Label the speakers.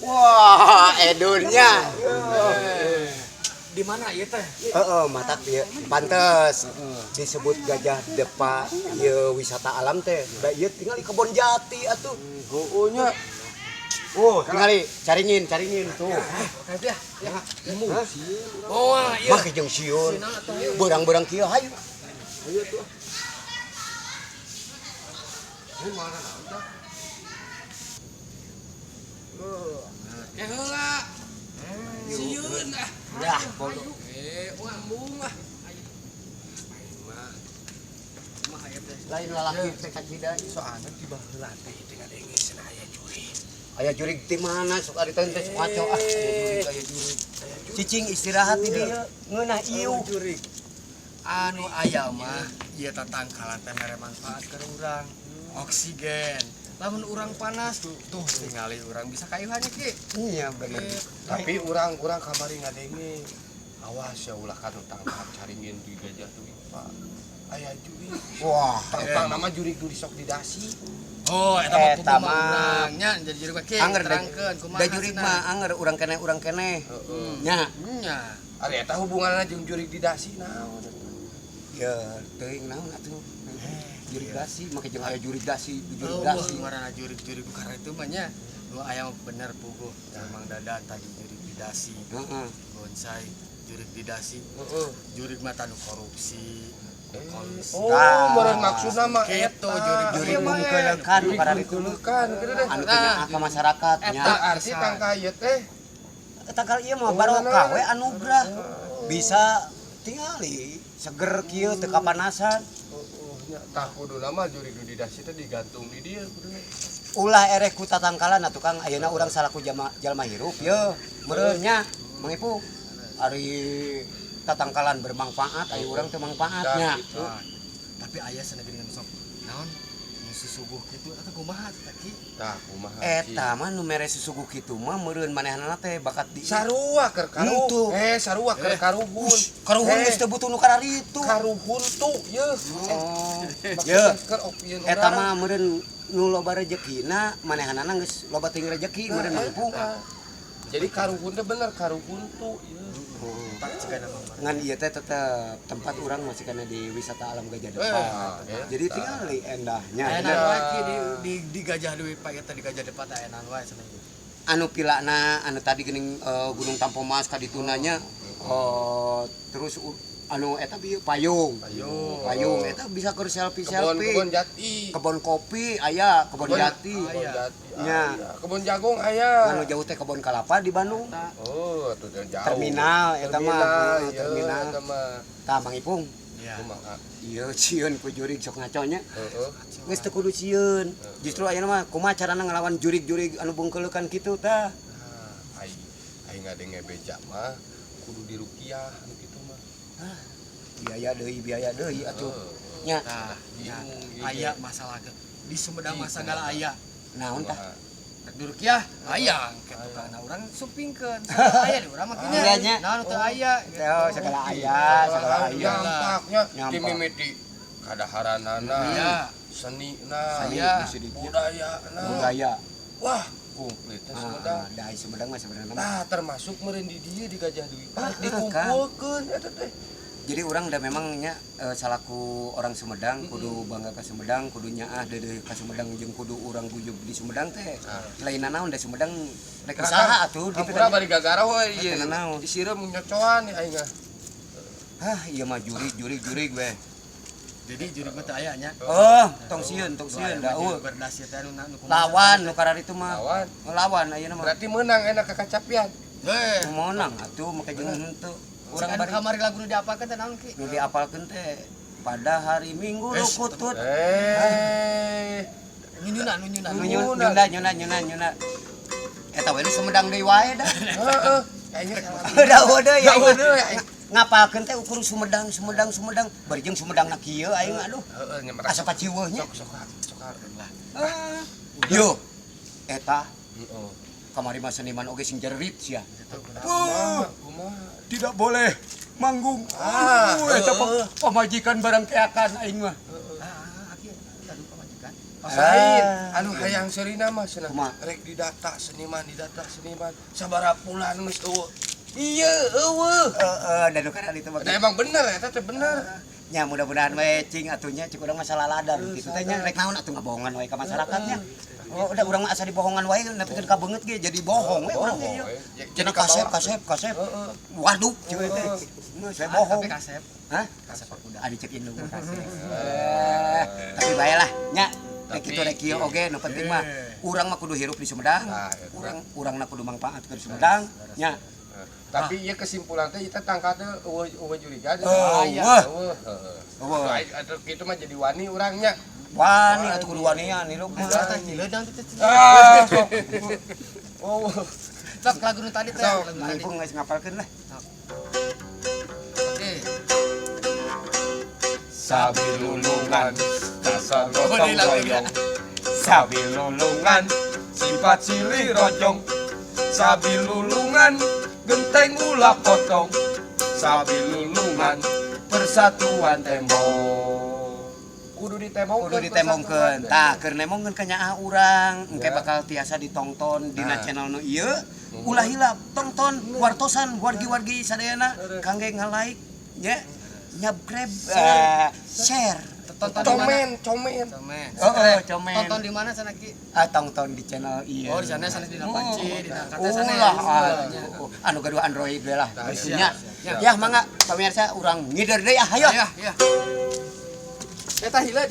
Speaker 1: Wah, edunnya.
Speaker 2: Di mana ieu teh?
Speaker 1: Matak ieu pantes disebut Gajah Depa ieu wisata alam teh. Da ieu tinggal di Kebon Jati atuh.
Speaker 3: Heueuh nya.
Speaker 1: Tinggal caringin tuh.
Speaker 2: Kayak ya.
Speaker 1: Hah?
Speaker 2: Oh, ieu.
Speaker 1: Mah jeung sieun. Beurang-beurang kieu hayu.
Speaker 3: Ayo tuh.
Speaker 2: Heula. Sieun ah.
Speaker 1: Dah, bodoh.
Speaker 2: Ngambung ah.
Speaker 1: Lain lalaki teh kacida.
Speaker 3: Soalnya di baheula teh dengan engis aya jurig.
Speaker 1: Aya jurig di mana sok ari teh sok ngaco ah. Aya jurig. Cicing istirahat di dieu ngeunah ieu.
Speaker 3: Jurig.
Speaker 2: Anu aya mah ieu tatangkalan teh mere manfaat ke urang. Oksigen. Lamun urang panas tuh ningali urang bisa kayuhannya ki.
Speaker 1: Iya bener.
Speaker 3: Tapi urang kamari ngadenge. Awas ya ulah kan tangkap caringin di gajah tuh Pak. Aya jurig.
Speaker 1: Wah,
Speaker 3: Tangkang nama jurig tuh disok didasi.
Speaker 2: Oh, eta
Speaker 1: Eta
Speaker 2: mah
Speaker 1: mah.
Speaker 2: urangnya jadi jurig ki.
Speaker 1: anger
Speaker 2: Terangkeun kumaha.
Speaker 1: da jurig mah anger urang keneh. Nya.
Speaker 2: Nya.
Speaker 3: Ari eta hubunganna jeung jurig didasi naon?
Speaker 1: Ya, teuing naon atuh. Jurig dasi, make jeung aya jurig dasi, jurig
Speaker 2: Oh,
Speaker 1: dasi.
Speaker 2: ngaranna jurig-jurig karena itu mah nya nu aya bener puguh. Memang dada tadi jurig didasi.
Speaker 1: Heeh.
Speaker 2: Bonsai jurig didasi.
Speaker 3: Heeh.
Speaker 2: Jurig mah tanu korupsi. Kolusi.
Speaker 3: Oh,
Speaker 1: Ah.
Speaker 3: meureun maksudna mah
Speaker 2: Kitu
Speaker 3: eta.
Speaker 1: Jurig
Speaker 2: Ieu mah,
Speaker 1: mungkeulekan
Speaker 3: Jurig
Speaker 1: para itu
Speaker 3: mungkeulekan kitu teh.
Speaker 1: anu teh nyaah ka masyarakat nya.
Speaker 3: Eta arti tangka ieu teh
Speaker 1: Eta kali ieu mah barokah we anugrah. Bisa tingali seger kieu teu kapanasan.
Speaker 3: nya tah kuduna mah jurig nu didasi teh digantung di dieu kuduna.
Speaker 1: Ulah ereh ku tatangkalan atuh Kang ayeuna urang salaku jalma hirup ye. Meureun nya Mang Ipu. Ari tatangkalan bermanfaat aya urang teu manfaatnya.
Speaker 3: Gitu.
Speaker 2: Nah, tapi aya sanegeri nu sok naon nu susuguh kitu eta kumaha teh ki?
Speaker 3: Tah kumaha?
Speaker 1: Eta mah nu mere susuguh kitu mah meureun manehanana teh bakat di
Speaker 3: sarua keur
Speaker 1: Mutu.
Speaker 3: karuhun. Sarua keur karuhun.
Speaker 1: karuhun geus teu butuh nu kararitu.
Speaker 3: Karuhun tuh ye.
Speaker 1: Oh.
Speaker 3: Ye.
Speaker 1: Ye.
Speaker 3: Keur opieun
Speaker 1: Eta mah meureun nu loba rezekina manehanana geus loba teuing rezeki meureun Mang Ipu.
Speaker 3: Jadi karuhun teh bener karuhun tuh ye.
Speaker 2: Tak cegana mah.
Speaker 1: Ngan ieu teh tetep tempat urang masih kana di wisata alam Gajah Depa. Jadi tingali endahnya.
Speaker 2: Aya
Speaker 1: bener.
Speaker 2: naon wae ki di Gajah Dewi Pak eta di Gajah Depa teh aya naon wae cenah ieu.
Speaker 1: Anu pilana anu tadi geuning Gunung Tampomas ka ditunanya terus anu eta bieu payung. Payung eta bisa keur selfie-selfie.
Speaker 3: Kebon jati.
Speaker 1: Kebon kopi aya, kebon jati.
Speaker 3: Kebon jati.
Speaker 1: Nya.
Speaker 3: Kebon jagung aya.
Speaker 1: Anu jauh teh kebon kelapa di Bandung.
Speaker 3: Oh, atuh teh jauh.
Speaker 1: Terminal eta mah.
Speaker 3: Iya,
Speaker 1: Terminal.
Speaker 3: eta mah.
Speaker 1: Tah Mang Ipung.
Speaker 2: Iya.
Speaker 3: Kumaha?
Speaker 1: Ieu cieun ku jurig sok ngaconya.
Speaker 3: Heeh.
Speaker 1: Geus teu kudu cieun. Justru ayeuna mah kumaha carana ngelawan jurig-jurig anu bungkeulekan kitu tah.
Speaker 3: Aing ngadenge beja mah kudu dirukiah anu kitu mah.
Speaker 1: Biaya deui atuh. Nya.
Speaker 2: Tah, nya aya masalah ke di Sumedang mah sagala aya.
Speaker 1: Naon tah?
Speaker 2: Rek dirukiah aya kitu kana urang supingkeun. Aya di urang mah kitu.
Speaker 1: Iya, nya.
Speaker 2: Naon teu aya.
Speaker 1: Oh, segala aya, segala aya.
Speaker 3: Nyampaknya
Speaker 1: Nyampak.
Speaker 3: di mimiti kadaharanana,
Speaker 2: Iya.
Speaker 3: senina,
Speaker 2: Aya.
Speaker 3: budayana.
Speaker 1: Budaya.
Speaker 3: Wah, komplit teh Sumedang.
Speaker 1: Dai Sumedang mah sebenarnya.
Speaker 3: Nah, termasuk meureun di dieu di Gajah Dewi Park
Speaker 1: Kan.
Speaker 3: dikumpulkeun eta teh.
Speaker 1: Jadi orang udah memangnya salaku orang Sumedang kudu bangga ke Sumedang, kudu nyaah deudeuh ka Sumedang jeung kudu urang gujub di Sumedang teh. Lainna naon da Sumedang rek usaha atuh di
Speaker 3: Hampura bari gagara we ieu.
Speaker 1: Teu naon.
Speaker 3: Disireum nyocoan aing mah.
Speaker 1: Hah, ieu mah jurig we.
Speaker 2: Jadi jurig mah teu aya nya.
Speaker 1: Oh, tong sieun da eueuh.
Speaker 2: Berdasi teh anu
Speaker 1: Lawan nu kararitu mah.
Speaker 3: Lawan.
Speaker 1: Lawan ayeuna mah.
Speaker 3: Berarti menang enak kekacapian.
Speaker 2: Heh.
Speaker 1: Menang atuh make jeung henteu.
Speaker 2: Urang
Speaker 1: Urang bari
Speaker 2: kamari lagu nu diapalkeun teh naon ki?
Speaker 1: nu diapalkeun teh pada hari Minggu lu kutut.
Speaker 2: Nyuna.
Speaker 1: Nyuna. Eta we nu Sumedang deui wae dah.
Speaker 3: Heeh. Kayaknya
Speaker 1: Udah ya.
Speaker 3: ya.
Speaker 1: Ngapalkeun teh ukur Sumedang. Bari jeung Sumedangna kieu aing aduh.
Speaker 3: Heeh, nya
Speaker 1: Asa paciweuh nya.
Speaker 3: sok lah.
Speaker 1: Yo. Eta
Speaker 3: Heeh.
Speaker 1: kamari mah seniman oge sing jerit sia.
Speaker 3: Kumaha?
Speaker 1: Tidak boleh manggung.
Speaker 3: Ah,
Speaker 1: Eta pamajikan barang keakan aing mah.
Speaker 2: Aki anu pamajikan.
Speaker 3: Lain, anu hayang serina mah cenah.
Speaker 1: Kumaha?
Speaker 3: Rek didata seniman. Sabaraha bulan geus eueuh. Iya, eueuh.
Speaker 1: Dadu kana ditu mah.
Speaker 3: Nah, emang bener eta teh bener.
Speaker 1: Nya mudah-mudahan we cing atunya cik urang masalah ladar kitu teh nya rek naon atuh ngabohongan wae ka masyarakatnya. Oh, udah urang mah asa dibohongan wae nepikeun ka beungeut ge jadi bohong we urang ge. Cenah kasep. Waduk cieu teh. Saya bohong.
Speaker 2: Tapi kasep.
Speaker 1: Hah?
Speaker 2: Kasep aku udah.
Speaker 1: Adi cek indung kasep. Tapi bae lah nya rek kitu rek kieu oge nu penting mah urang mah kudu hirup di Sumedang. Urangna kudu mangpaatkeun Sumedang nya.
Speaker 3: Tapi ieu kesimpulan teh kita tangkatna eueuh juriga.
Speaker 1: Eueuh.
Speaker 3: Atuh kitu mah jadi wani urangnya.
Speaker 1: Wani atuh kudu wanian hirup mah.
Speaker 2: Hileudang teh.
Speaker 3: Oh.
Speaker 2: Sok lagu nu tadi teh. Lagu tadi.
Speaker 1: Mumpung geus ngapalkeun lah.
Speaker 2: Oke.
Speaker 3: Sabi lulungan dasar
Speaker 2: Oh,
Speaker 3: gotong
Speaker 2: ini lagu
Speaker 3: royong. Sabi lulungan sifat silih rojong. Sabi lulungan genteng ulah potong. Sabi lulungan persatuan tembok. Kudu
Speaker 1: Ditemongkeun. Tah keur nemongkeun ka nyaah urang engke bakal tiasa ditonton dina channel nu ieu. Ulah hilap tonton wartosan wargi-wargi sadayana kangge nga-like nya nyabscribe share.
Speaker 2: Tonton di mana?
Speaker 3: Comen.
Speaker 1: Comen.
Speaker 2: Tonton di mana sana Ki?
Speaker 1: Tonton di channel ieu.
Speaker 2: Oh, di sana di Panci, di Nangkatnya sana.
Speaker 1: Ulah anu gaduh Android we lah. Nya. Ya mangga pamirsa urang ngider deui hayo.
Speaker 2: Ya. Eta hileud.